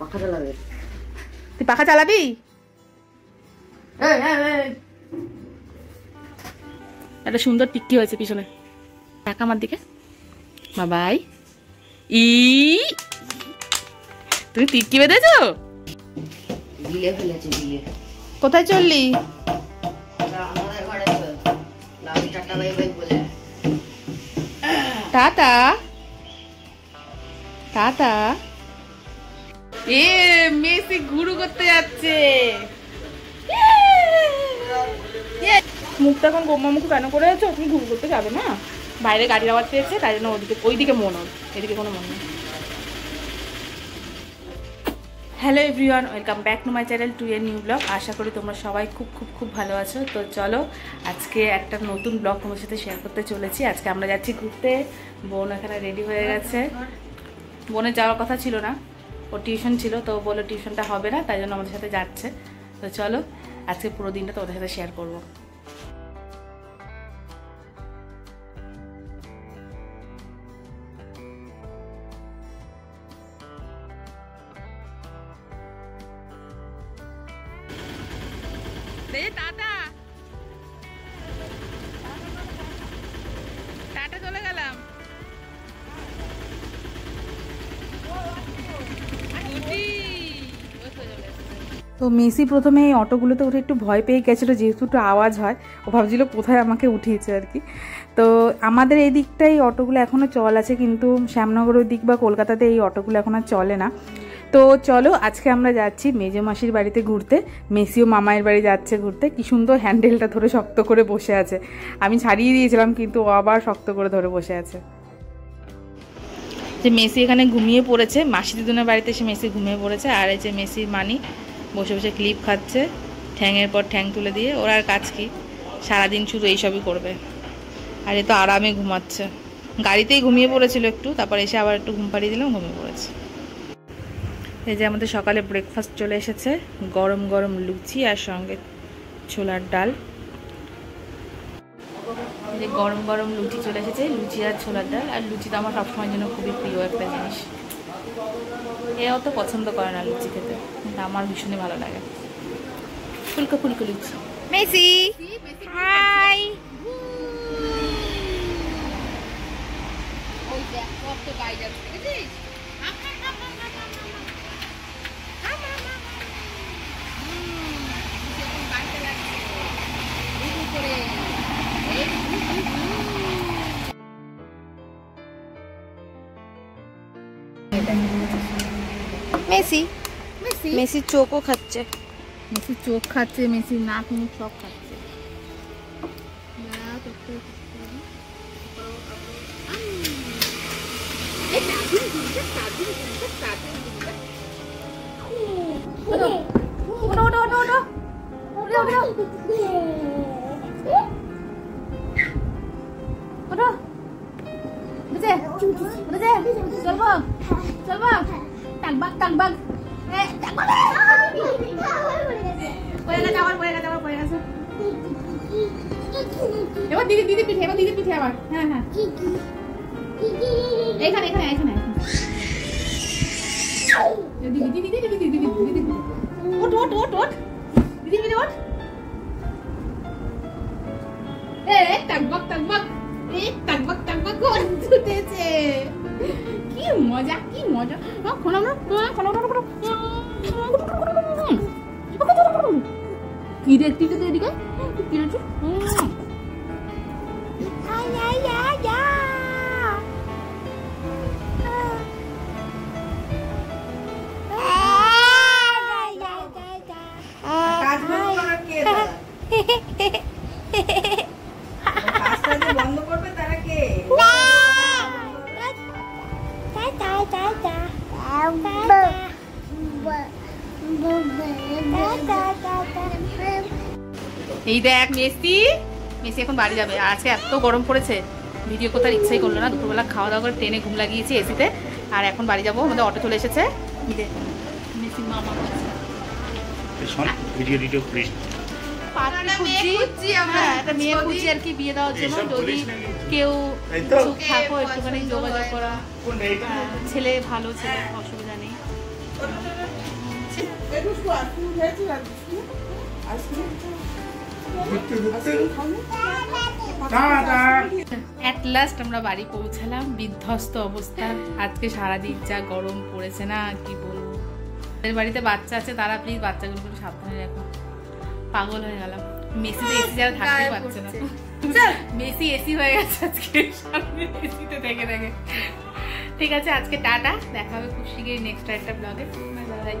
পাখা চালাবে। তুই পাখা চালাবি? একটা সুন্দর টিক্কি হয়েছে পিছনে। টাকা আমার দিকে বাবাই। ই তুমি টিক্কি বেঁধেছো? বিয়ে ফেলেছে বিয়ে। কোথায় চললি? আমাদের ঘরে লাল টাটা বাই বাই বলে। Tata tata. এ মেসি ঘুরু করতে যাচ্ছে। মুখটা এখন গোম্মা মুখ কেন করে আছো? তুমি ঘুরু করতে যাবে না? বাইরে গাড়ির আওয়াজ পেয়েছে তাই জন্য ওইদিকে মন ওর, এদিকে কোনো মন নেই। Hello everyone, welcome back to my channel to a new blog. আশা করি তোমরা সবাই খুব খুব খুব ভালো আছো। তো চলো আজকে একটা নতুন ব্লগ তোমার সাথে শেয়ার করতে চলেছি। আজকে আমরা যাচ্ছি ঘুরতে। বোন এখানে রেডি হয়ে গেছে। বোনের যাওয়ার কথা ছিল না, ওর টিউশন ছিল, তো বললো টিউশনটা হবে না, তাই জন্য আমাদের সাথে যাচ্ছে। তো চলো আজকে পুরো দিনটা তোমাদের সাথে শেয়ার করবো। টাটা টাটা চলে গেলাম। তো মেসি প্রথমে এই অটোগুলোতে উঠে একটু ভয় পেয়ে গেছিলো, যেহেতু একটু আওয়াজ হয়। ও ভাবছিল কোথায় আমাকে উঠিয়েছে আর কি। তো আমাদের এই দিকটাই অটোগুলো এখনও চল আছে, কিন্তু শ্যামনগরের দিক বা কলকাতাতে এই অটোগুলো এখন আর চলে না। তো চলো আজকে আমরা যাচ্ছি মেজো মাসির বাড়িতে ঘুরতে। মেসিও মামায়ের বাড়ি যাচ্ছে ঘুরতে। কি সুন্দর হ্যান্ডেলটা ধরে শক্ত করে বসে আছে। আমি ছাড়িয়ে দিয়েছিলাম কিন্তু ও আবার শক্ত করে ধরে বসে আছে। যে মেসি এখানে ঘুমিয়ে পড়েছে, মাসি দিদুনের বাড়িতে এসে মেসি ঘুমিয়ে পড়েছে। আর এই যে মেসির মানি বসে বসে ক্লিপ খাচ্ছে, ঠ্যাংয়ের পর ঠ্যাং তুলে দিয়ে। ওর আর কাজ কি, সারাদিন শুধু এইসবই করবে। আর এ তো আরামে ঘুমাচ্ছে। গাড়িতেই ঘুমিয়ে পড়েছিল একটু, তারপর এসে আবার একটু ঘুম পাড়িয়ে দিলাম, ঘুমিয়ে পড়েছে। এই যে আমাদের সকালে ব্রেকফাস্ট চলে এসেছে, গরম গরম লুচি আর সঙ্গে ছোলার ডাল। এই যে গরম গরম লুচি চলে এসেছে, লুচি আর ছোলার ডাল। আর লুচি তো আমার সবসময়ের জন্য খুবই প্রিয় একটা জিনিস। এও তো পছন্দ করে না লুচি খেতে, কিন্তু আমার ভীষণই ভালো লাগে। ফুলকো ফুলকো লুচি। মেসি হাই। মেসি মেসি চোখও খাচ্ছে। মেসি চোখ খাচ্ছে, মেসি নাক মুখ সব খাচ্ছে। চলবো চলবো টাকবাগ টাকবাগ। এবার দিদি দিদি পিঠে, এবার দিদি পিঠে আবার। হ্যাঁ হ্যাঁ এখানে এখানে এখানে দিদি দিদি দিদি দিদি দিদি দিদি ওট ওট ওট ওট দিদি পিঠে ওট। এ টাকবাগ টাকবাগ, এ টাকবাগ টাকবাগ করে ছুটেছে। কি মজা কি মজা। কি দেখছি তো এদিকে কি দেখছি। বন্ধ করবে তারা কে? এই দেখ মেসি, মেসি এখন বাড়ি যাবে। আর আজকে এত গরম পড়েছে, ভিডিও করতে ইচ্ছাই করলো না। দুপুরবেলা খাওয়া দাওয়া করে ট্রেনে ঘুম লাগিয়েছি এসিতে। আর এখন বাড়ি যাবো, আমাদের অটো চলে এসেছে। মেসি মামা একটা মেয়ে খুঁজছি আর কি, বিয়ে দেওয়ার জন্য। যদি কেউ থাকো একটুখানি যোগাযোগ করা। ছেলে ভালো ছেলে, অসুবিধা নেই। এট লাস্ট আমরা বাড়ি পৌঁছালাম, বিধ্বস্ত অবস্থা। আজকে সারাদিন যা গরম পড়েছে না, কি বলবো। বাড়িতে বাচ্চা আছে, তারা প্লিজ বাচ্চাগুলো একটু সাবধানে রাখো। পাগল হয়ে গেলাম। মেসি তো এসি যারা থাকতে পারছে না, মেসি এসি হয়ে গেছে আজকে, এসিতে থেকে থেকে। ঠিক আছে, আজকে টাটা, দেখা হবে খুব শীঘ্রই নেক্সট একটা ব্লগে। Bye bye.